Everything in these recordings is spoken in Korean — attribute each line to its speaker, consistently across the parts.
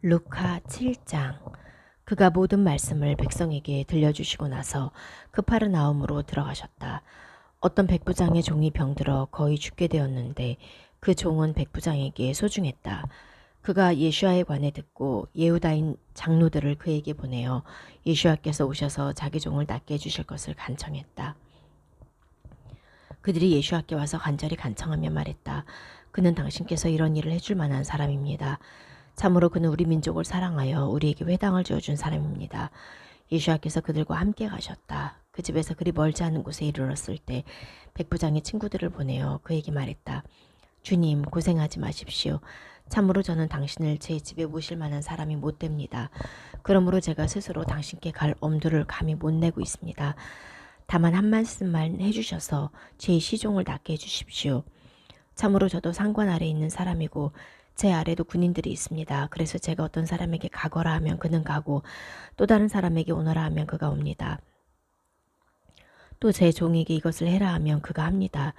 Speaker 1: 루카 7장. 그가 모든 말씀을 백성에게 들려주시고 나서 그파르나움으로 들어가셨다. 어떤 백부장의 종이 병들어 거의 죽게 되었는데 그 종은 백부장에게 소중했다. 그가 예수와에 관해 듣고 예후다인 장로들을 그에게 보내어 예수와께서 오셔서 자기 종을 낫게 해주실 것을 간청했다. 그들이 예수와께 와서 간절히 간청하며 말했다. 그는 당신께서 이런 일을 해줄 만한 사람입니다. 참으로 그는 우리 민족을 사랑하여 우리에게 회당을 지어준 사람입니다. 예수와께서 그들과 함께 가셨다. 그 집에서 그리 멀지 않은 곳에 이르렀을 때 백부장의 친구들을 보내어 그에게 말했다. 주님, 고생하지 마십시오. 참으로 저는 당신을 제 집에 모실 만한 사람이 못 됩니다. 그러므로 제가 스스로 당신께 갈 엄두를 감히 못 내고 있습니다. 다만 한 말씀만 해주셔서 제 시종을 낫게 해주십시오. 참으로 저도 상관 아래 있는 사람이고 제 아래도 군인들이 있습니다. 그래서 제가 어떤 사람에게 가거라 하면 그는 가고 또 다른 사람에게 오너라 하면 그가 옵니다. 또 제 종에게 이것을 해라 하면 그가 합니다.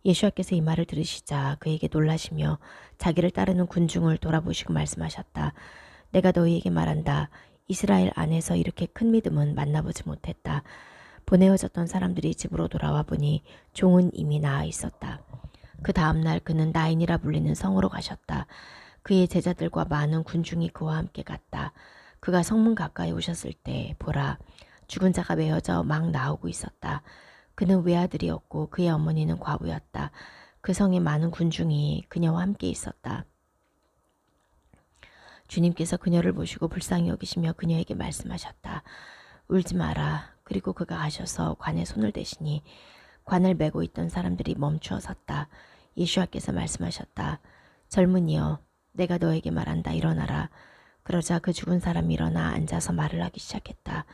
Speaker 1: 예수와께서 이 말을 들으시자 그에게 놀라시며 자기를 따르는 군중을 돌아보시고 말씀하셨다. 내가 너희에게 말한다. 이스라엘 안에서 이렇게 큰 믿음은 만나보지 못했다. 보내어졌던 사람들이 집으로 돌아와 보니 종은 이미 나아 있었다. 그 다음날 그는 나인이라 불리는 성으로 가셨다. 그의 제자들과 많은 군중이 그와 함께 갔다. 그가 성문 가까이 오셨을 때 보라, 죽은 자가 메어져 막 나오고 있었다. 그는 외아들이었고 그의 어머니는 과부였다. 그 성에 많은 군중이 그녀와 함께 있었다. 주님께서 그녀를 보시고 불쌍히 여기시며 그녀에게 말씀하셨다. 울지 마라. 그리고 그가 가셔서 관에 손을 대시니 관을 메고 있던 사람들이 멈추어 섰다. 예수와께서 말씀하셨다. 젊은이여, 내가 너에게 말한다. 일어나라. 그러자 그 죽은 사람이 일어나 앉아서 말을 하기 시작했다.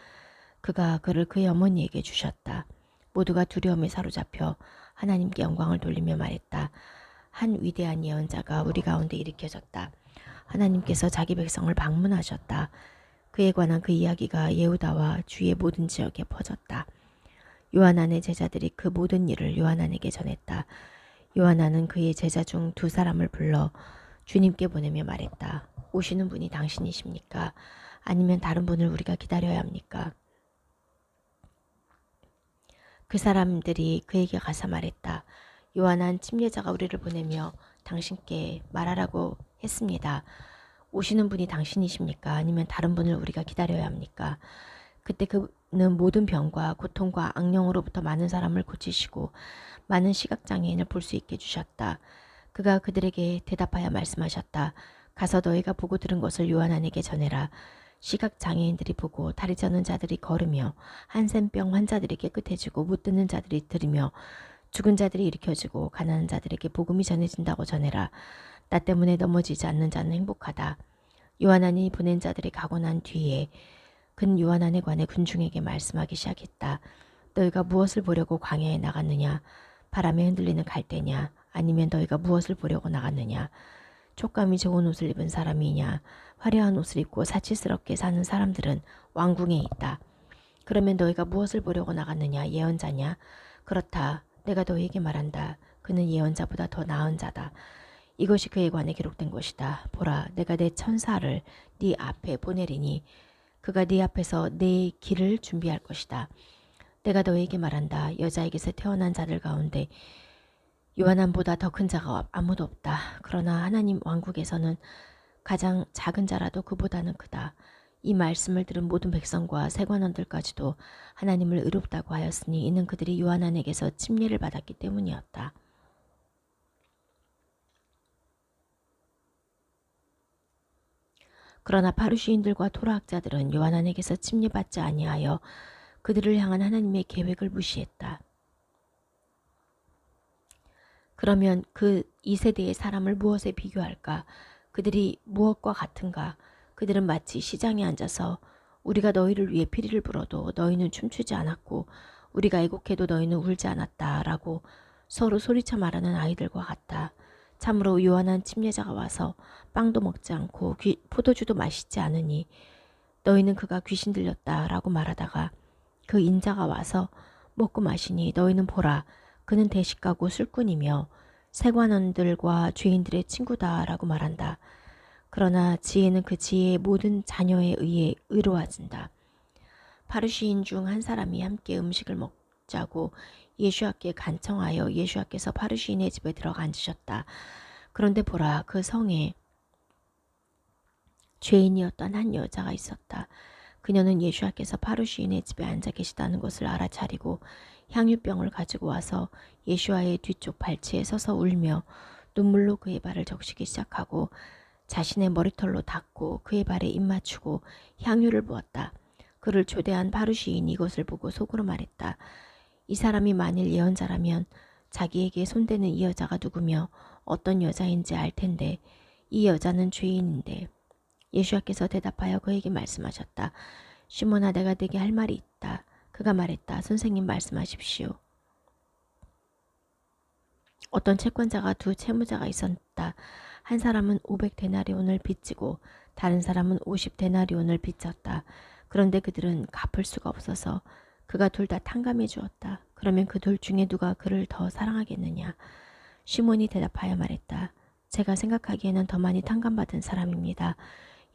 Speaker 1: 그가 그를 그의 어머니에게 주셨다. 모두가 두려움에 사로잡혀 하나님께 영광을 돌리며 말했다. 한 위대한 예언자가 우리 가운데 일으켜졌다. 하나님께서 자기 백성을 방문하셨다. 그에 관한 그 이야기가 예후다와 주의 모든 지역에 퍼졌다. 요하난의 제자들이 그 모든 일을 요하난에게 전했다. 요하난은 그의 제자 중 두 사람을 불러 주님께 보내며 말했다. 오시는 분이 당신이십니까? 아니면 다른 분을 우리가 기다려야 합니까? 그 사람들이 그에게 가서 말했다. 요한한 침례자가 우리를 보내며 당신께 말하라고 했습니다. 오시는 분이 당신이십니까? 아니면 다른 분을 우리가 기다려야 합니까? 그때 그는 모든 병과 고통과 악령으로부터 많은 사람을 고치시고 많은 시각장애인을 볼 수 있게 해주셨다. 그가 그들에게 대답하여 말씀하셨다. 가서 너희가 보고 들은 것을 요한한에게 전해라. 시각장애인들이 보고 다리 저는 자들이 걸으며 한센병 환자들이 깨끗해지고 못 듣는 자들이 들으며 죽은 자들이 일으켜지고 가난한 자들에게 복음이 전해진다고 전해라. 나 때문에 넘어지지 않는 자는 행복하다. 요한한이 보낸 자들이 가고 난 뒤에 그는 요한한에 관해 군중에게 말씀하기 시작했다. 너희가 무엇을 보려고 광야에 나갔느냐? 바람에 흔들리는 갈대냐? 아니면 너희가 무엇을 보려고 나갔느냐? 촉감이 좋은 옷을 입은 사람이냐? 화려한 옷을 입고 사치스럽게 사는 사람들은 왕궁에 있다. 그러면 너희가 무엇을 보려고 나갔느냐? 예언자냐? 그렇다. 내가 너희에게 말한다. 그는 예언자보다 더 나은 자다. 이것이 그에 관해 기록된 것이다. 보라, 내가 내 천사를 네 앞에 보내리니 그가 네 앞에서 네 길을 준비할 것이다. 내가 너희에게 말한다. 여자에게서 태어난 자들 가운데 요한한보다 더 큰 자가 아무도 없다. 그러나 하나님 왕국에서는 가장 작은 자라도 그보다는 크다. 이 말씀을 들은 모든 백성과 세관원들까지도 하나님을 의롭다고 하였으니 이는 그들이 요한한에게서 침례를 받았기 때문이었다. 그러나 파루시인들과 토라학자들은 요한한에게서 침례받지 아니하여 그들을 향한 하나님의 계획을 무시했다. 그러면 그 2세대의 사람을 무엇에 비교할까? 그들이 무엇과 같은가? 그들은 마치 시장에 앉아서 우리가 너희를 위해 피리를 불어도 너희는 춤추지 않았고 우리가 애곡해도 너희는 울지 않았다 라고 서로 소리쳐 말하는 아이들과 같다. 참으로 요한한 침례자가 와서 빵도 먹지 않고 포도주도 마시지 않으니 너희는 그가 귀신 들렸다 라고 말하다가 그 인자가 와서 먹고 마시니 너희는 보라 그는 대식가고 술꾼이며 세관원들과 죄인들의 친구다 라고 말한다. 그러나 지혜는 그 지혜의 모든 자녀에 의해 의로워진다. 파르시인 중 한 사람이 함께 음식을 먹자고 예수와께 간청하여 예수와께서 파르시인의 집에 들어가 앉으셨다. 그런데 보라, 그 성에 죄인이었던 한 여자가 있었다. 그녀는 예수와께서 파르시인의 집에 앉아 계시다는 것을 알아차리고 향유병을 가지고 와서 예수와의 뒤쪽 발치에 서서 울며 눈물로 그의 발을 적시기 시작하고 자신의 머리털로 닦고 그의 발에 입 맞추고 향유를 부었다. 그를 초대한 파르시인이 이것을 보고 속으로 말했다. 이 사람이 만일 예언자라면 자기에게 손대는 이 여자가 누구며 어떤 여자인지 알 텐데 이 여자는 죄인인데. 예수와께서 대답하여 그에게 말씀하셨다. 시몬아, 내가 네게 할 말이 있다. 그가 말했다. 선생님, 말씀하십시오. 어떤 채권자가 두 채무자가 있었다. 한 사람은 500데나리온을 빚지고 다른 사람은 50데나리온을 빚졌다. 그런데 그들은 갚을 수가 없어서 그가 둘 다 탕감해 주었다. 그러면 그 둘 중에 누가 그를 더 사랑하겠느냐? 시몬이 대답하여 말했다. 제가 생각하기에는 더 많이 탕감받은 사람입니다.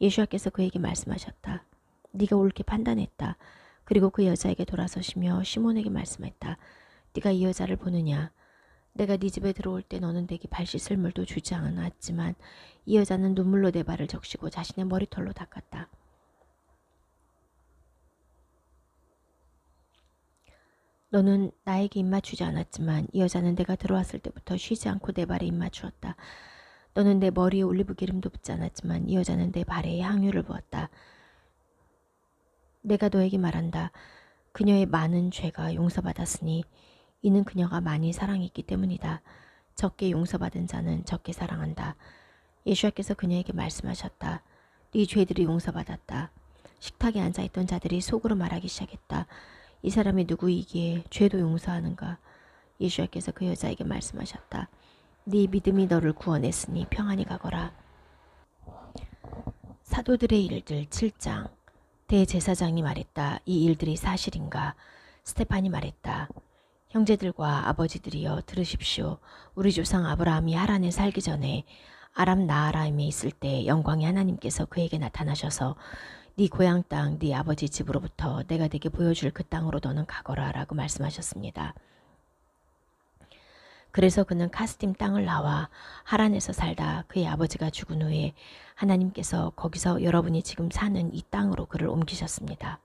Speaker 1: 예수와께서 그에게 말씀하셨다. 네가 옳게 판단했다. 그리고 그 여자에게 돌아서시며 시몬에게 말씀했다. 네가 이 여자를 보느냐? 내가 네 집에 들어올 때 너는 내게 발 씻을 물도 주지 않았지만 이 여자는 눈물로 내 발을 적시고 자신의 머리털로 닦았다. 너는 나에게 입맞추지 않았지만 이 여자는 내가 들어왔을 때부터 쉬지 않고 내 발에 입맞추었다. 너는 내 머리에 올리브 기름도 붓지 않았지만 이 여자는 내 발에 향유를 부었다. 내가 너에게 말한다. 그녀의 많은 죄가 용서받았으니 이는 그녀가 많이 사랑했기 때문이다. 적게 용서받은 자는 적게 사랑한다. 예수와께서 그녀에게 말씀하셨다. 네 죄들이 용서받았다. 식탁에 앉아있던 자들이 속으로 말하기 시작했다. 이 사람이 누구이기에 죄도 용서하는가? 예수와께서 그 여자에게 말씀하셨다. 네 믿음이 너를 구원했으니 평안히 가거라. 사도들의 일들 7장. 대제사장이 말했다. 이 일들이 사실인가? 스테판이 말했다. 형제들과 아버지들이여 들으십시오. 우리 조상 아브라함이 하란에 살기 전에 아람 나하라임에 있을 때 영광의 하나님께서 그에게 나타나셔서 네 고향 땅, 네 아버지 집으로부터 내가 네게 보여줄 그 땅으로 너는 가거라 라고 말씀하셨습니다. 그래서 그는 카스팀 땅을 나와 하란에서 살다 그의 아버지가 죽은 후에 하나님께서 거기서 여러분이 지금 사는 이 땅으로 그를 옮기셨습니다.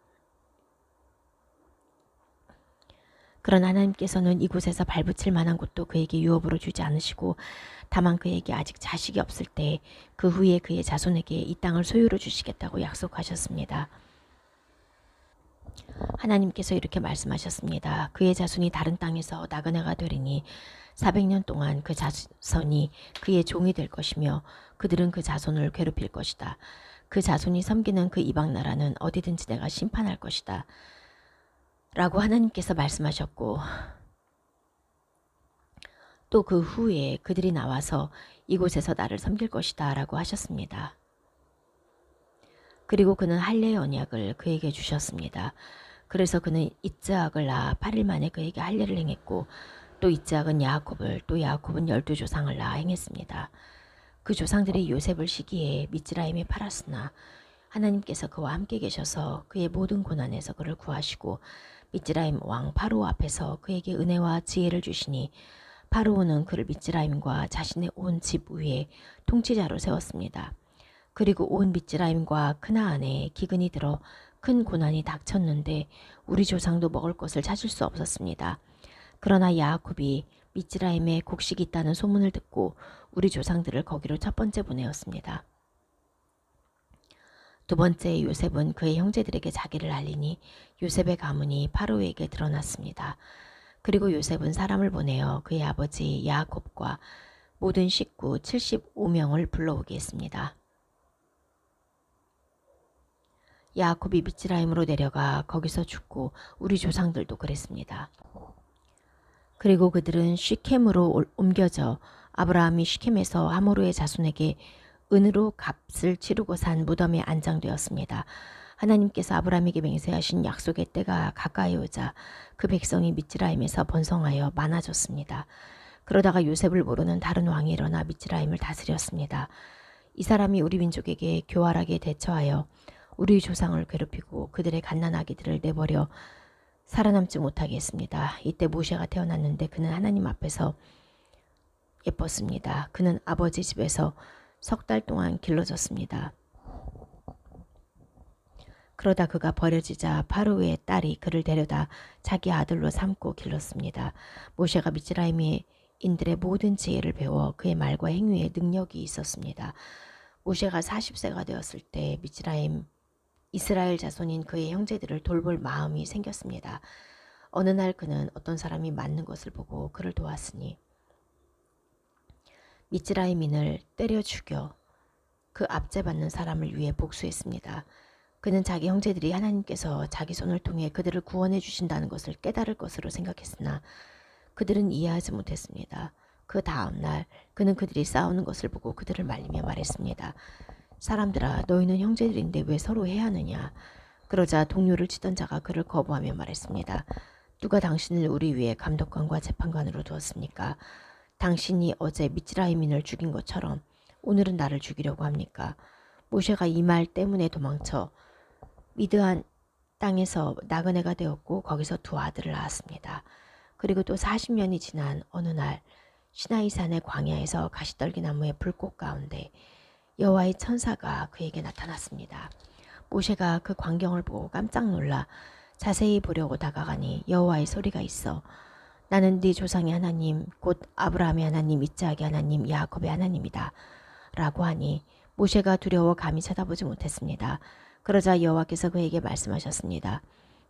Speaker 1: 그러나 하나님께서는 이곳에서 발붙일 만한 곳도 그에게 유업으로 주지 않으시고 다만 그에게 아직 자식이 없을 때 그 후에 그의 자손에게 이 땅을 소유로 주시겠다고 약속하셨습니다. 하나님께서 이렇게 말씀하셨습니다. 그의 자손이 다른 땅에서 나그네가 되리니 400년 동안 그 자손이 그의 종이 될 것이며 그들은 그 자손을 괴롭힐 것이다. 그 자손이 섬기는 그 이방 나라는 어디든지 내가 심판할 것이다. 라고 하나님께서 말씀하셨고 또 그 후에 그들이 나와서 이곳에서 나를 섬길 것이다 라고 하셨습니다. 그리고 그는 할례의 언약을 그에게 주셨습니다. 그래서 그는 이스하악을 낳아 8일 만에 그에게 할례를 행했고 또 이스하악은 야곱을 또 야곱은 12조상을 낳아 행했습니다. 그 조상들이 요셉을 시기에 미즈라임에 팔았으나 하나님께서 그와 함께 계셔서 그의 모든 고난에서 그를 구하시고 미즈라임 왕 파로오 앞에서 그에게 은혜와 지혜를 주시니 파로오는 그를 미즈라임과 자신의 온 집 위에 통치자로 세웠습니다. 그리고 온 미즈라임과 크나안에 기근이 들어 큰 고난이 닥쳤는데 우리 조상도 먹을 것을 찾을 수 없었습니다. 그러나 야곱이 미즈라임에 곡식이 있다는 소문을 듣고 우리 조상들을 거기로 첫 번째 보내었습니다. 두 번째 요셉은 그의 형제들에게 자기를 알리니 요셉의 가문이 파로에게 드러났습니다. 그리고 요셉은 사람을 보내어 그의 아버지 야곱과 모든 식구 75명을 불러오게 했습니다. 야곱이 미즈라임으로 내려가 거기서 죽고 우리 조상들도 그랬습니다. 그리고 그들은 시켐으로 옮겨져 아브라함이 시켐에서 하모르의 자손에게 은으로 값을 치르고 산 무덤에 안장되었습니다. 하나님께서 아브라함에게 맹세하신 약속의 때가 가까이 오자 그 백성이 미즈라임에서 번성하여 많아졌습니다. 그러다가 요셉을 모르는 다른 왕이 일어나 미즈라임을 다스렸습니다. 이 사람이 우리 민족에게 교활하게 대처하여 우리 조상을 괴롭히고 그들의 갓난아기들을 내버려 살아남지 못하게 했습니다. 이때 모세가 태어났는데 그는 하나님 앞에서 예뻤습니다. 그는 아버지 집에서 3달 동안 길러졌습니다. 그러다 그가 버려지자 파로의 딸이 그를 데려다 자기 아들로 삼고 길렀습니다. 모세가 미즈라임인들의 모든 지혜를 배워 그의 말과 행위에 능력이 있었습니다. 모세가 40세가 되었을 때 이스라엘 자손인 그의 형제들을 돌볼 마음이 생겼습니다. 어느 날 그는 어떤 사람이 맞는 것을 보고 그를 도왔으니 미즈라임인을 때려 죽여 그 압제받는 사람을 위해 복수했습니다. 그는 자기 형제들이 하나님께서 자기 손을 통해 그들을 구원해 주신다는 것을 깨달을 것으로 생각했으나 그들은 이해하지 못했습니다. 그 다음 날 그는 그들이 싸우는 것을 보고 그들을 말리며 말했습니다. 사람들아, 너희는 형제들인데 왜 서로 해하느냐? 그러자 동료를 치던 자가 그를 거부하며 말했습니다. 누가 당신을 우리 위에 감독관과 재판관으로 두었습니까? 당신이 어제 미즈라임인을 죽인 것처럼 오늘은 나를 죽이려고 합니까? 모세가 이 말 때문에 도망쳐 미드안 땅에서 나그네가 되었고 거기서 2 아들을 낳았습니다. 그리고 또 40년이 지난 어느 날 시나이산의 광야에서 가시떨기나무의 불꽃 가운데 여호와의 천사가 그에게 나타났습니다. 모세가 그 광경을 보고 깜짝 놀라 자세히 보려고 다가가니 여호와의 소리가 있어 나는 네 조상의 하나님 곧 아브라함의 하나님 이스하의 하나님 야곱의 하나님이다 라고 하니 모세가 두려워 감히 쳐다보지 못했습니다. 그러자 여호와께서 그에게 말씀하셨습니다.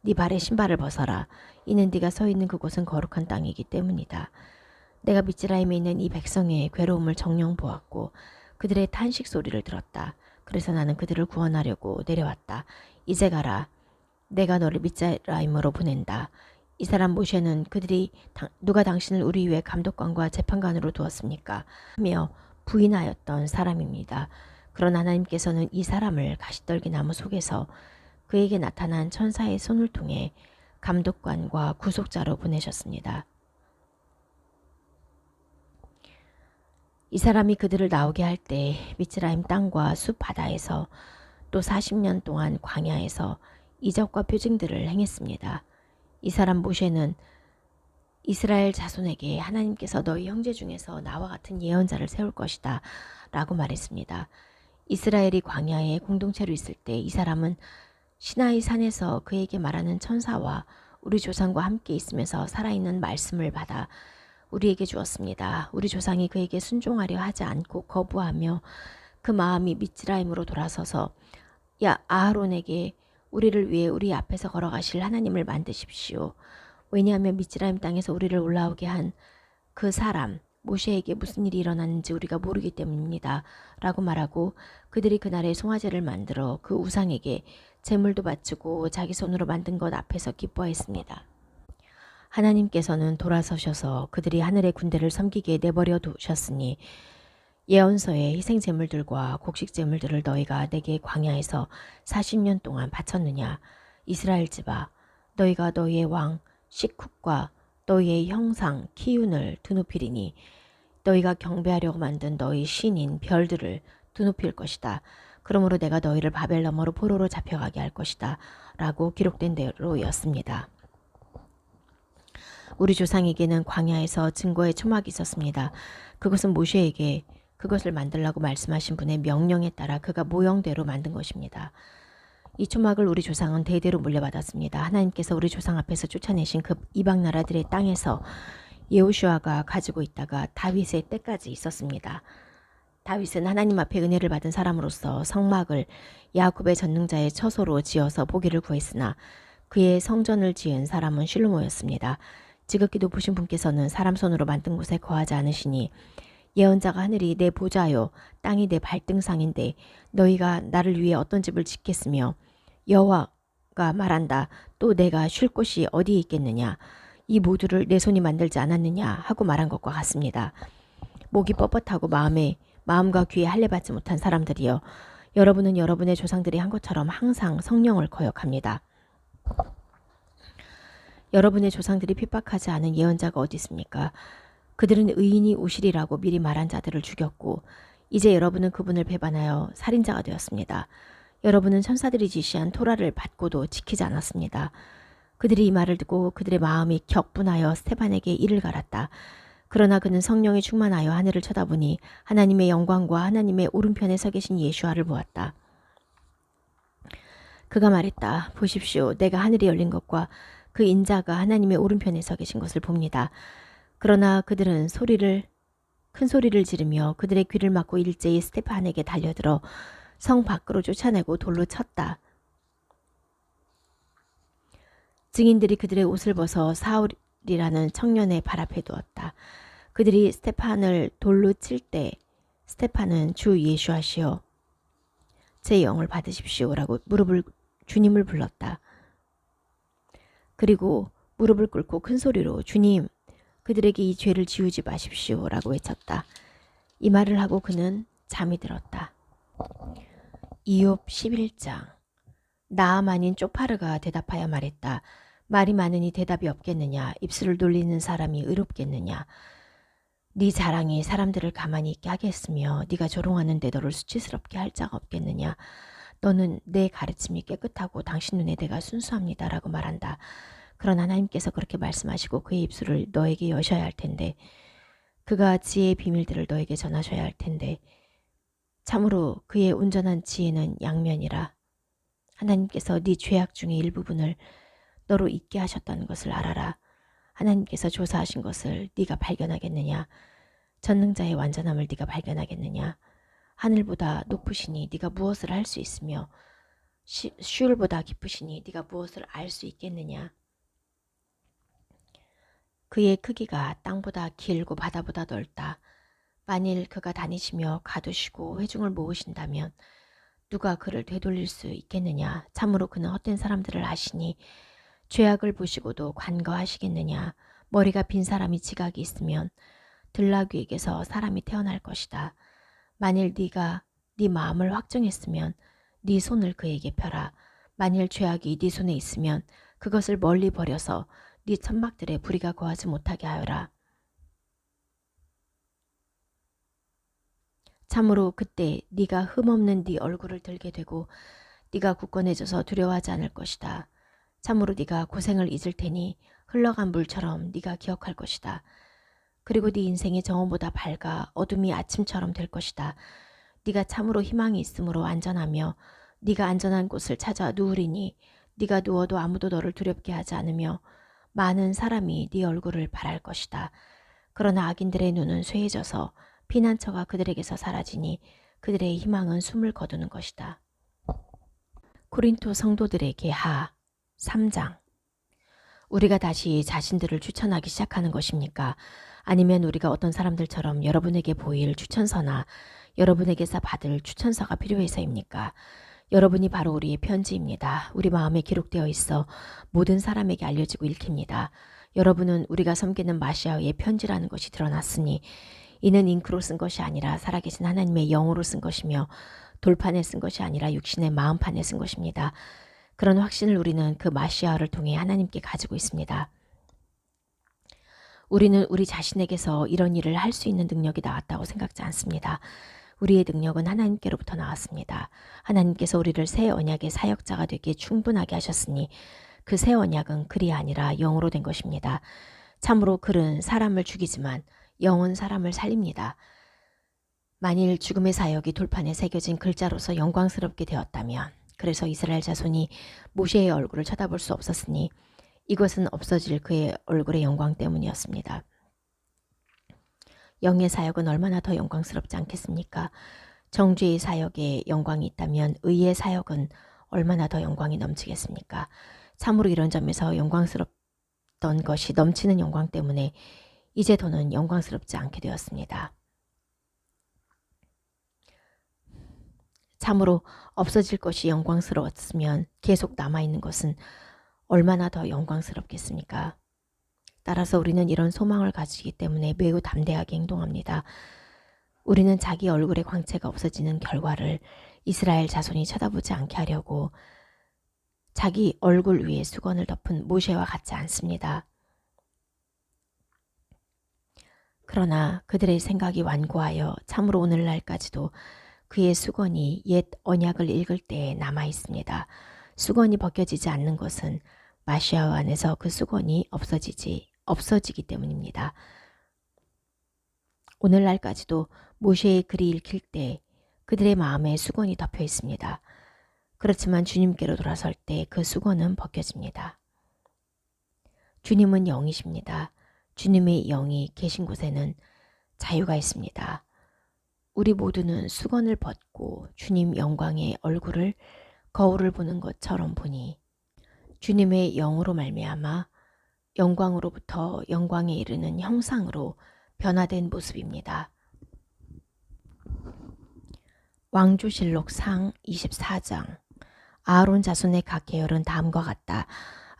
Speaker 1: 네 발에 신발을 벗어라. 이는 네가 서 있는 그곳은 거룩한 땅이기 때문이다. 내가 미즈라임에 있는 이 백성의 괴로움을 정녕 보았고 그들의 탄식 소리를 들었다. 그래서 나는 그들을 구원하려고 내려왔다. 이제 가라. 내가 너를 미즈라임으로 보낸다. 이 사람 모세는 누가 당신을 우리 위에 감독관과 재판관으로 두었습니까? 하며 부인하였던 사람입니다. 그러나 하나님께서는 이 사람을 가시떨기 나무 속에서 그에게 나타난 천사의 손을 통해 감독관과 구속자로 보내셨습니다. 이 사람이 그들을 나오게 할 때 미즈라임 땅과 숲 바다에서 또 40년 동안 광야에서 이적과 표징들을 행했습니다. 이 사람 모세는 이스라엘 자손에게 하나님께서 너희 형제 중에서 나와 같은 예언자를 세울 것이다 라고 말했습니다. 이스라엘이 광야에 공동체로 있을 때 이 사람은 시나이 산에서 그에게 말하는 천사와 우리 조상과 함께 있으면서 살아있는 말씀을 받아 우리에게 주었습니다. 우리 조상이 그에게 순종하려 하지 않고 거부하며 그 마음이 미즈라임으로 돌아서서 야 아하론에게 우리를 위해 우리 앞에서 걸어가실 하나님을 만드십시오. 왜냐하면 미즈라임 땅에서 우리를 올라오게 한 그 사람 모세에게 무슨 일이 일어났는지 우리가 모르기 때문입니다. 라고 말하고 그들이 그날에 송아지를 만들어 그 우상에게 제물도 바치고 자기 손으로 만든 것 앞에서 기뻐했습니다. 하나님께서는 돌아서셔서 그들이 하늘의 군대를 섬기게 내버려 두셨으니 예언서의 희생제물들과 곡식제물들을 너희가 내게 광야에서 40년 동안 바쳤느냐. 이스라엘 집아, 너희가 너희의 왕 시쿡과 너희의 형상 키운을 두누피리니 너희가 경배하려고 만든 너희 신인 별들을 두누필 것이다. 그러므로 내가 너희를 바벨 너머로 포로로 잡혀가게 할 것이다. 라고 기록된 대로였습니다. 우리 조상에게는 광야에서 증거의 초막이 있었습니다. 그것은 모세에게 그것을 만들라고 말씀하신 분의 명령에 따라 그가 모형대로 만든 것입니다. 이 초막을 우리 조상은 대대로 물려받았습니다. 하나님께서 우리 조상 앞에서 쫓아내신 그 이방 나라들의 땅에서 여호수아가 가지고 있다가 다윗의 때까지 있었습니다. 다윗은 하나님 앞에 은혜를 받은 사람으로서 성막을 야곱의 전능자의 처소로 지어서 보기를 구했으나 그의 성전을 지은 사람은 실로모였습니다. 지극히 높으신 분께서는 사람 손으로 만든 곳에 거하지 않으시니 예언자가 하늘이 내 보좌요 땅이 내 발등상인데 너희가 나를 위해 어떤 집을 짓겠으며 여호와가 말한다. 또 내가 쉴 곳이 어디에 있겠느냐. 이 모두를 내 손이 만들지 않았느냐 하고 말한 것과 같습니다. 목이 뻣뻣하고 마음과 귀에 할례 받지 못한 사람들이여, 여러분은 여러분의 조상들이 한 것처럼 항상 성령을 거역합니다. 여러분의 조상들이 핍박하지 않은 예언자가 어디 있습니까? 그들은 의인이 오시리라고 미리 말한 자들을 죽였고 이제 여러분은 그분을 배반하여 살인자가 되었습니다. 여러분은 천사들이 지시한 토라를 받고도 지키지 않았습니다. 그들이 이 말을 듣고 그들의 마음이 격분하여 스테반에게 이를 갈았다. 그러나 그는 성령에 충만하여 하늘을 쳐다보니 하나님의 영광과 하나님의 오른편에 서 계신 예수아를 보았다. 그가 말했다. 보십시오. 내가 하늘이 열린 것과 그 인자가 하나님의 오른편에 서 계신 것을 봅니다. 그러나 그들은 큰 소리를 지르며 그들의 귀를 막고 일제히 스테판에게 달려들어 성 밖으로 쫓아내고 돌로 쳤다. 증인들이 그들의 옷을 벗어 사울이라는 청년의 발 앞에 두었다. 그들이 스테판을 돌로 칠 때 스테판은 주 예수하시오 제 영을 받으십시오라고 주님을 불렀다. 그리고 무릎을 꿇고 큰 소리로 주님 그들에게 이 죄를 지우지 마십시오라고 외쳤다. 이 말을 하고 그는 잠이 들었다. 이욥 11장. 나아만인 쪼파르가 대답하여 말했다. 말이 많으니 대답이 없겠느냐. 입술을 돌리는 사람이 의롭겠느냐. 네 자랑이 사람들을 가만히 있게 하겠으며 네가 조롱하는데 너를 수치스럽게 할 자가 없겠느냐. 너는 내 가르침이 깨끗하고 당신 눈에 내가 순수합니다 라고 말한다. 그러나 하나님께서 그렇게 말씀하시고 그의 입술을 너에게 여셔야 할 텐데 그가 지혜의 비밀들을 너에게 전하셔야 할 텐데 참으로 그의 온전한 지혜는 양면이라. 하나님께서 네 죄악 중의 일부분을 너로 잊게 하셨다는 것을 알아라. 하나님께서 조사하신 것을 네가 발견하겠느냐. 전능자의 완전함을 네가 발견하겠느냐. 하늘보다 높으시니 네가 무엇을 할 수 있으며 시울보다 깊으시니 네가 무엇을 알 수 있겠느냐. 그의 크기가 땅보다 길고 바다보다 넓다. 만일 그가 다니시며 가두시고 회중을 모으신다면 누가 그를 되돌릴 수 있겠느냐. 참으로 그는 헛된 사람들을 하시니 죄악을 보시고도 관거하시겠느냐. 머리가 빈 사람이 지각이 있으면 들나귀에게서 사람이 태어날 것이다. 만일 네가 네 마음을 확정했으면 네 손을 그에게 펴라. 만일 죄악이 네 손에 있으면 그것을 멀리 버려서 네 천막들에 불의가 거하지 못하게 하여라. 참으로 그때 네가 흠없는 네 얼굴을 들게 되고 네가 굳건해져서 두려워하지 않을 것이다. 참으로 네가 고생을 잊을 테니 흘러간 물처럼 네가 기억할 것이다. 그리고 네 인생이 정오보다 밝아 어둠이 아침처럼 될 것이다. 네가 참으로 희망이 있으므로 안전하며 네가 안전한 곳을 찾아 누우리니 네가 누워도 아무도 너를 두렵게 하지 않으며 많은 사람이 네 얼굴을 바랄 것이다. 그러나 악인들의 눈은 쇠해져서 피난처가 그들에게서 사라지니 그들의 희망은 숨을 거두는 것이다. 고린토 성도들에게 하 3장. 우리가 다시 자신들을 추천하기 시작하는 것입니까? 아니면 우리가 어떤 사람들처럼 여러분에게 보일 추천서나 여러분에게서 받을 추천서가 필요해서입니까? 여러분이 바로 우리의 편지입니다. 우리 마음에 기록되어 있어 모든 사람에게 알려지고 읽힙니다. 여러분은 우리가 섬기는 마시아의 편지라는 것이 드러났으니 이는 잉크로 쓴 것이 아니라 살아계신 하나님의 영으로 쓴 것이며 돌판에 쓴 것이 아니라 육신의 마음판에 쓴 것입니다. 그런 확신을 우리는 그 마시아를 통해 하나님께 가지고 있습니다. 우리는 우리 자신에게서 이런 일을 할 수 있는 능력이 나왔다고 생각지 않습니다. 우리의 능력은 하나님께로부터 나왔습니다. 하나님께서 우리를 새 언약의 사역자가 되기에 충분하게 하셨으니 그 새 언약은 글이 아니라 영으로 된 것입니다. 참으로 글은 사람을 죽이지만 영은 사람을 살립니다. 만일 죽음의 사역이 돌판에 새겨진 글자로서 영광스럽게 되었다면 그래서 이스라엘 자손이 모세의 얼굴을 쳐다볼 수 없었으니 이것은 없어질 그의 얼굴의 영광 때문이었습니다. 영의 사역은 얼마나 더 영광스럽지 않겠습니까? 정죄의 사역에 영광이 있다면 의의 사역은 얼마나 더 영광이 넘치겠습니까? 참으로 이런 점에서 영광스럽던 것이 넘치는 영광 때문에 이제 더는 영광스럽지 않게 되었습니다. 참으로 없어질 것이 영광스러웠으면 계속 남아있는 것은 얼마나 더 영광스럽겠습니까? 따라서 우리는 이런 소망을 가지기 때문에 매우 담대하게 행동합니다. 우리는 자기 얼굴의 광채가 없어지는 결과를 이스라엘 자손이 쳐다보지 않게 하려고 자기 얼굴 위에 수건을 덮은 모세와 같지 않습니다. 그러나 그들의 생각이 완고하여 참으로 오늘날까지도 그의 수건이 옛 언약을 읽을 때에 남아 있습니다. 수건이 벗겨지지 않는 것은 마시아 안에서 그 수건이 없어지기 때문입니다. 오늘날까지도 모세의 글이 읽힐 때 그들의 마음에 수건이 덮여 있습니다. 그렇지만 주님께로 돌아설 때 그 수건은 벗겨집니다. 주님은 영이십니다. 주님의 영이 계신 곳에는 자유가 있습니다. 우리 모두는 수건을 벗고 주님 영광의 얼굴을 거울을 보는 것처럼 보니 주님의 영으로 말미암아 영광으로부터 영광에 이르는 형상으로 변화된 모습입니다. 왕조실록 상 24장. 아론 자손의 각 계열은 다음과 같다.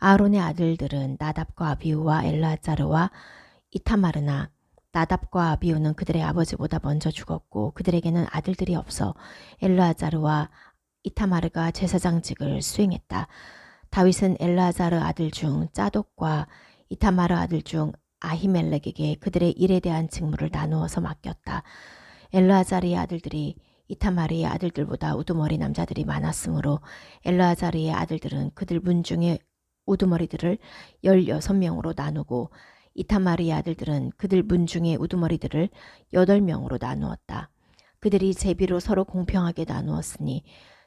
Speaker 1: 아론의 아들들은 나답과 아비후와 엘라자르와 이타마르나 나답과 아비후는 그들의 아버지보다 먼저 죽었고 그들에게는 아들들이 없어 엘라자르와 이타마르가 제사장직을 수행했다. 다윗은 엘라자르 아들 중 짜독과 이타마르 아들 중 아히멜렉에게 그들의 일에 대한 직무를 나누어서 맡겼다. 엘라자르의 아들들이 이타마르의 아들들보다 우두머리 남자들이 많았으므로 엘라자르의 아들들은 그들 문중의 우두머리들을 16명으로 나누고 이타마르의 아들들은 그들 문중의 우두머리들을 8명으로 나누었다. 그들이 제비로 서로 공평하게 나누었으니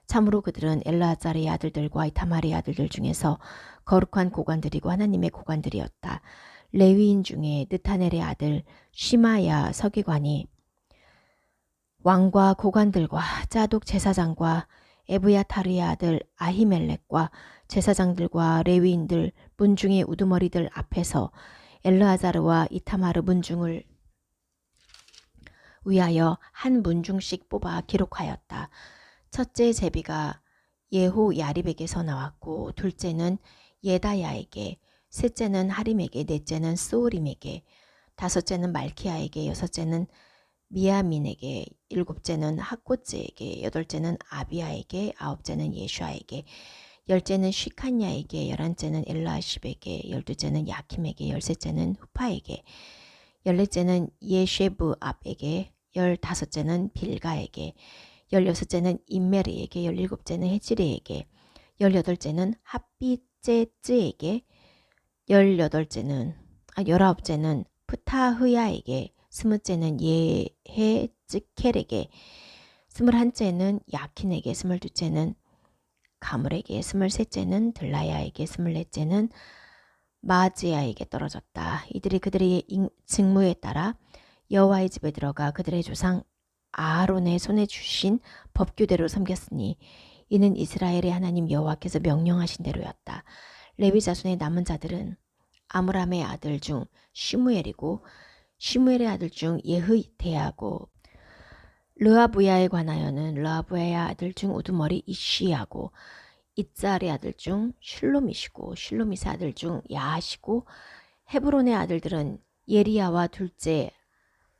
Speaker 1: 참으로 그들은 엘라자르의 아들들과 이타마르의 아들들 중에서 거룩한 고관들이고 하나님의 고관들이었다. 레위인 중에 느타넬의 아들 시마야 서기관이 왕과 고관들과 짜독 제사장과 에브야타르의 아들 아히멜렉과 제사장들과 레위인들 문중의 우두머리들 앞에서 엘르아자르와 이타마르 문중을 위하여 한 문중씩 뽑아 기록하였다. 첫째 제비가 예호 야립에게서 나왔고 둘째는 예다야에게, 셋째는 하림에게, 넷째는 스오림에게, 다섯째는 말키야에게, 여섯째는 미야민에게, 일곱째는 학고제에게, 여덟째는 아비야에게, 아홉째는 예슈아에게, 열째는 쉬칸야에게, 열한째는 엘라십에게, 열두째는 야킴에게, 열셋째는 후파에게, 열넷째는 예쉐브압에게, 열다섯째는 빌가에게, 열여섯째는 임메리에게, 열일곱째는 헤지리에게, 열여덟째는 핫비제쯔에게, 열아홉째는 푸타흐야에게, 스무째는 예헤즈켈에게, 스물한째는 야킨에게, 스물두째는 가물에게, 스물셋째는 들라야에게, 스물넷째는 마지야에게 떨어졌다. 이들이 그들의 직무에 따라 여호와의 집에 들어가 그들의 조상 아론의 손에 주신 법규대로 섬겼으니 이는 이스라엘의 하나님 여호와께서 명령하신 대로였다. 레위 자손의 남은 자들은 아므람의 아들 중 시무엘이고 시무엘의 아들 중 예흐대하고 르아부야에 관하여는 르아부야의 아들 중 우두머리 이시하고 이짤의 아들 중 슐로밋이고 슐로밋의 아들 중 야하시고 헤브론의 아들들은 예리야와 둘째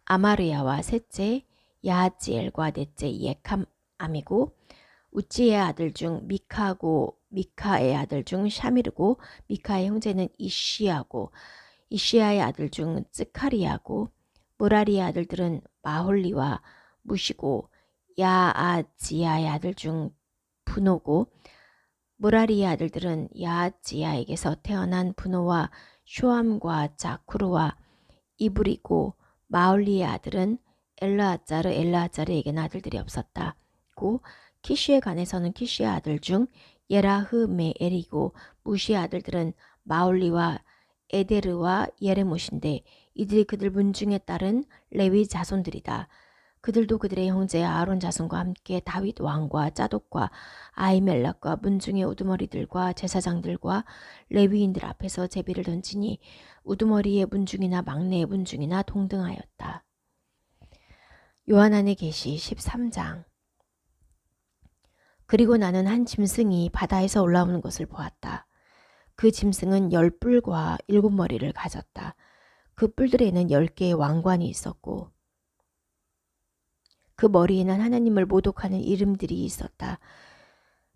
Speaker 1: 아마르야와 셋째 야하지엘과 넷째 예캄암이고 우찌의 아들 중 미카고 미카의 아들 중 샤미르고 미카의 형제는 이시야고 이시야의 아들 중 츠카리야고 무라리의 아들들은 마홀리와 무시고 야아지야의 아들 중 분호고 무라리의 아들들은 야아지야에게서 태어난 분호와 쇼암과 자쿠르와 이브리고 마올리의 아들은 엘라아자르에게는 아들들이 없었다. 고 키시에 관해서는 키시의 아들 중 예라흐메엘이고 무시의 아들들은 마올리와 에데르와 예레못인데 이들이 그들 문중에 따른 레위 자손들이다. 그들도 그들의 형제 아론 자손과 함께 다윗 왕과 짜독과 아히멜락과 문중의 우두머리들과 제사장들과 레위인들 앞에서 제비를 던지니 우두머리의 문중이나 막내의 문중이나 동등하였다. 요한안의 계시 13장. 그리고 나는 한 짐승이 바다에서 올라오는 것을 보았다. 그 짐승은 10뿔과 7머리를 가졌다. 그 뿔들에는 10개의 왕관이 있었고 그 머리에는 하나님을 모독하는 이름들이 있었다.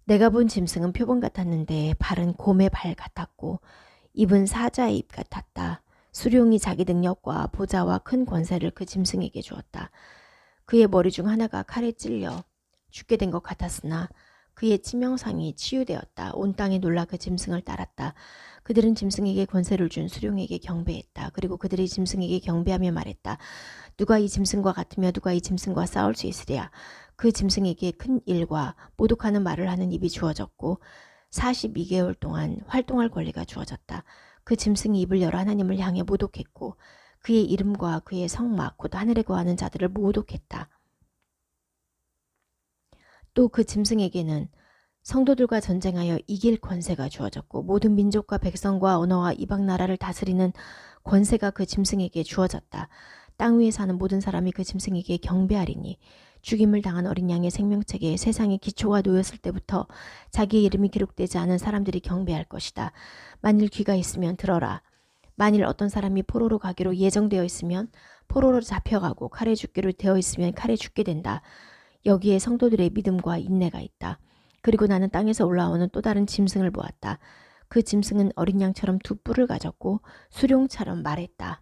Speaker 1: 내가 본 짐승은 표범 같았는데 발은 곰의 발 같았고 입은 사자의 입 같았다. 수룡이 자기 능력과 보좌와 큰 권세를 그 짐승에게 주었다. 그의 머리 중 하나가 칼에 찔려 죽게 된 것 같았으나 그의 치명상이 치유되었다. 온 땅이 놀라 그 짐승을 따랐다. 그들은 짐승에게 권세를 준 수룡에게 경배했다. 그리고 그들이 짐승에게 경배하며 말했다. 누가 이 짐승과 같으며 누가 이 짐승과 싸울 수 있으랴. 그 짐승에게 큰 일과 모독하는 말을 하는 입이 주어졌고 42개월 동안 활동할 권리가 주어졌다. 그 짐승이 입을 열어 하나님을 향해 모독했고 그의 이름과 그의 성막 곧 하늘에 거하는 자들을 모독했다. 또 그 짐승에게는 성도들과 전쟁하여 이길 권세가 주어졌고 모든 민족과 백성과 언어와 이방 나라를 다스리는 권세가 그 짐승에게 주어졌다. 땅 위에 사는 모든 사람이 그 짐승에게 경배하리니 죽임을 당한 어린 양의 생명책에 세상의 기초가 놓였을 때부터 자기의 이름이 기록되지 않은 사람들이 경배할 것이다. 만일 귀가 있으면 들어라. 만일 어떤 사람이 포로로 가기로 예정되어 있으면 포로로 잡혀가고 칼에 죽기로 되어 있으면 칼에 죽게 된다. 여기에 성도들의 믿음과 인내가 있다. 그리고 나는 땅에서 올라오는 또 다른 짐승을 보았다. 그 짐승은 어린 양처럼 두 뿔을 가졌고 수룡처럼 말했다.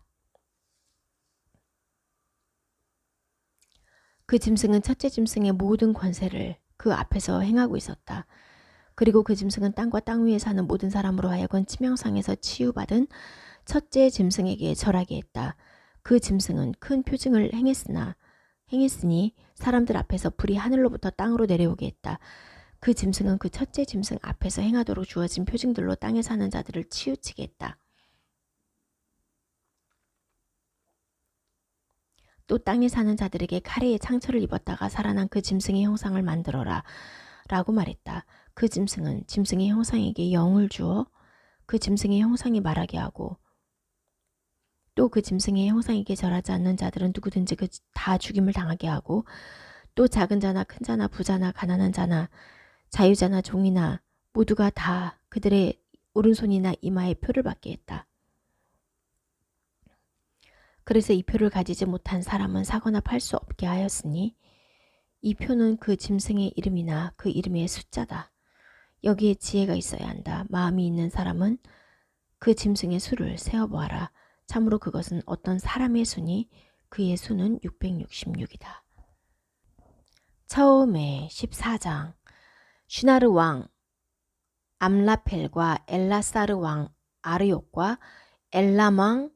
Speaker 1: 그 짐승은 첫째 짐승의 모든 권세를 그 앞에서 행하고 있었다. 그리고 그 짐승은 땅과 땅 위에 사는 모든 사람으로 하여금 치명상에서 치유받은 첫째 짐승에게 절하게 했다. 그 짐승은 큰 표징을 행했으니 사람들 앞에서 불이 하늘로부터 땅으로 내려오게 했다. 그 짐승은 그 첫째 짐승 앞에서 행하도록 주어진 표징들로 땅에 사는 자들을 치우치게 했다. 또 땅에 사는 자들에게 칼에 상처를 입었다가 살아난 그 짐승의 형상을 만들어라 라고 말했다. 그 짐승은 짐승의 형상에게 영을 주어 그 짐승의 형상이 말하게 하고 또 그 짐승의 형상에게 절하지 않는 자들은 누구든지 다 죽임을 당하게 하고 또 작은 자나 큰 자나 부자나 가난한 자나 자유자나 종이나 모두가 다 그들의 오른손이나 이마에 표를 받게 했다. 그래서 이 표를 가지지 못한 사람은 사거나 팔 수 없게 하였으니 이 표는 그 짐승의 이름이나 그 이름의 숫자다. 여기에 지혜가 있어야 한다. 마음이 있는 사람은 그 짐승의 수를 세어보아라. 참으로 그것은 어떤 사람의 수니 그의 수는 666이다. 처음에 14장 슈나르 왕 암라펠과 엘라사르 왕 아르욕과 엘람 왕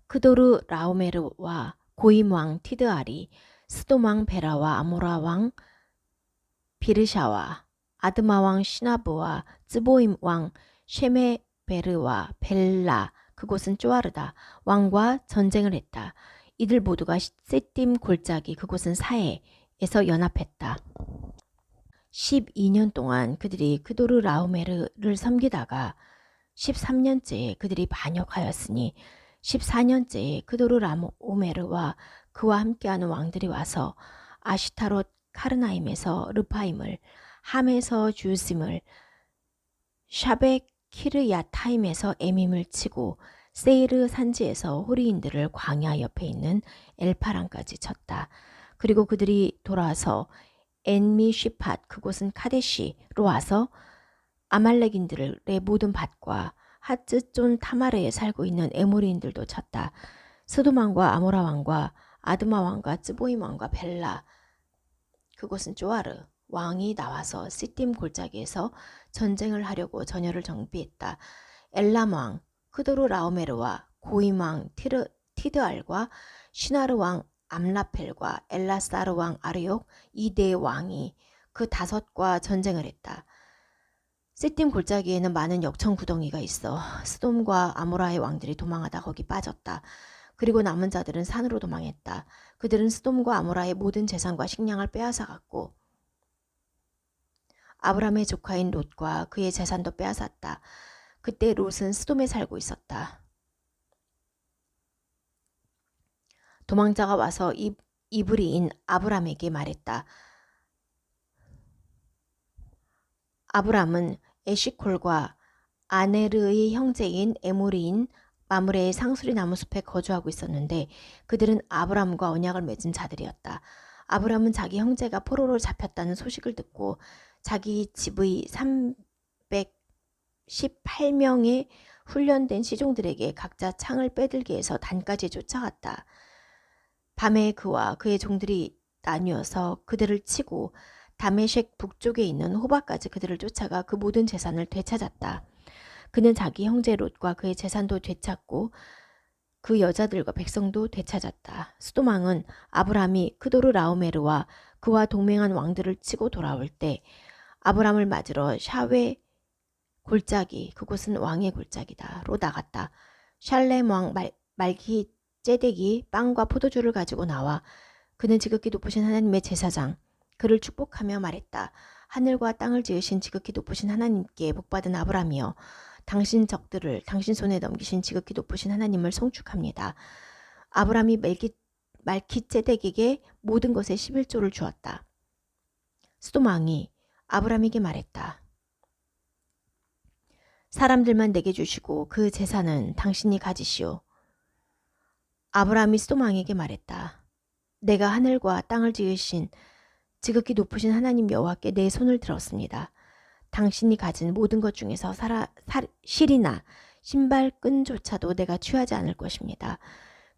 Speaker 1: 크도르 라오메르와 고임 왕 티드알이 스돔 왕 베라와 아모라 왕 비르샤와 아드마 왕 시나브와 쯔보임 왕 쉐메베르와 벨라 그곳은 쪼아르다 왕과 전쟁을 했다. 이들 모두가 세팀 골짜기 그곳은 사해에서 연합했다. 12년 동안 그들이 크도르 라오메르를 섬기다가 13년째에 그들이 반역하였으니 14년째에 크도르 라오메르와 그와 함께하는 왕들이 와서 아시타롯 카르나임에서 르파임을 함에서 주심을 샤베 키르야타임에서 에밈을 치고 세이르 산지에서 호리인들을 광야 옆에 있는 엘파란까지 쳤다. 그리고 그들이 돌아와서 엔미시팟 그곳은 카데시로 와서 아말렉인들의 모든 밭과 하츠존 타마르에 살고 있는 에모리인들도 쳤다. 스돔 왕과 아모라 왕과 아드마 왕과 쯔보임 왕과 벨라 그곳은 쪼아르 왕이 나와서 시팀 골짜기에서 전쟁을 하려고 전열을 정비했다. 엘람 왕 크도르 라오메르와 고임 왕 티드알과 시나르 왕 암라펠과 엘라사르 왕 아르욕 이 네 왕이 그 다섯과 전쟁을 했다. 시팀 골짜기에는 많은 역청 구덩이가 있어 스돔과 아모라의 왕들이 도망하다 거기 빠졌다. 그리고 남은 자들은 산으로 도망했다. 그들은 스돔과 아모라의 모든 재산과 식량을 빼앗아갔고 아브람의 조카인 롯과 그의 재산도 빼앗았다. 그때 롯은 스돔에 살고 있었다. 도망자가 와서 이브리인 아브람에게 말했다. 아브람은 에시콜과 아네르의 형제인 에모리인 마므레의 상수리 나무숲에 거주하고 있었는데 그들은 아브람과 언약을 맺은 자들이었다. 아브람은 자기 형제가 포로로 잡혔다는 소식을 듣고 자기 집의 318명의 훈련된 시종들에게 각자 창을 빼들게 해서 단까지 쫓아갔다. 밤에 그와 그의 종들이 나뉘어서 그들을 치고 다메섹 북쪽에 있는 호바까지 그들을 쫓아가 그 모든 재산을 되찾았다. 그는 자기 형제 롯과 그의 재산도 되찾고 그 여자들과 백성도 되찾았다. 수돔 왕은 아브람이 크도르 라오메르와 그와 동맹한 왕들을 치고 돌아올 때 아브람을 맞으러 샤웨 골짜기, 그곳은 왕의 골짜기다로 나갔다. 샬렘 왕 말기 ጼ덱이 빵과 포도주를 가지고 나와 그는 지극히 높으신 하나님의 제사장, 그를 축복하며 말했다. 하늘과 땅을 지으신 지극히 높으신 하나님께 복받은 아브람이여, 당신 적들을 당신 손에 넘기신 지극히 높으신 하나님을 송축합니다. 아브람이 말기ጼ덱에게 모든 것의 11조를 주었다. 수돔 왕이 아브람에게 말했다. 사람들만 내게 주시고 그 재산은 당신이 가지시오. 아브람이 수돔 왕에게 말했다. 내가 하늘과 땅을 지으신 지극히 높으신 하나님 여호와께 내 손을 들었습니다. 당신이 가진 모든 것 중에서 실이나 신발끈조차도 내가 취하지 않을 것입니다.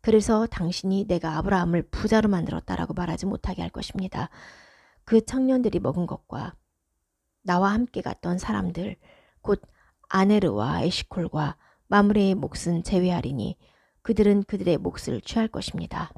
Speaker 1: 그래서 당신이 내가 아브라함을 부자로 만들었다라고 말하지 못하게 할 것입니다. 그 청년들이 먹은 것과 나와 함께 갔던 사람들, 곧 아네르와 에시콜과 마므레의 몫은 제외하리니 그들은 그들의 몫을 취할 것입니다.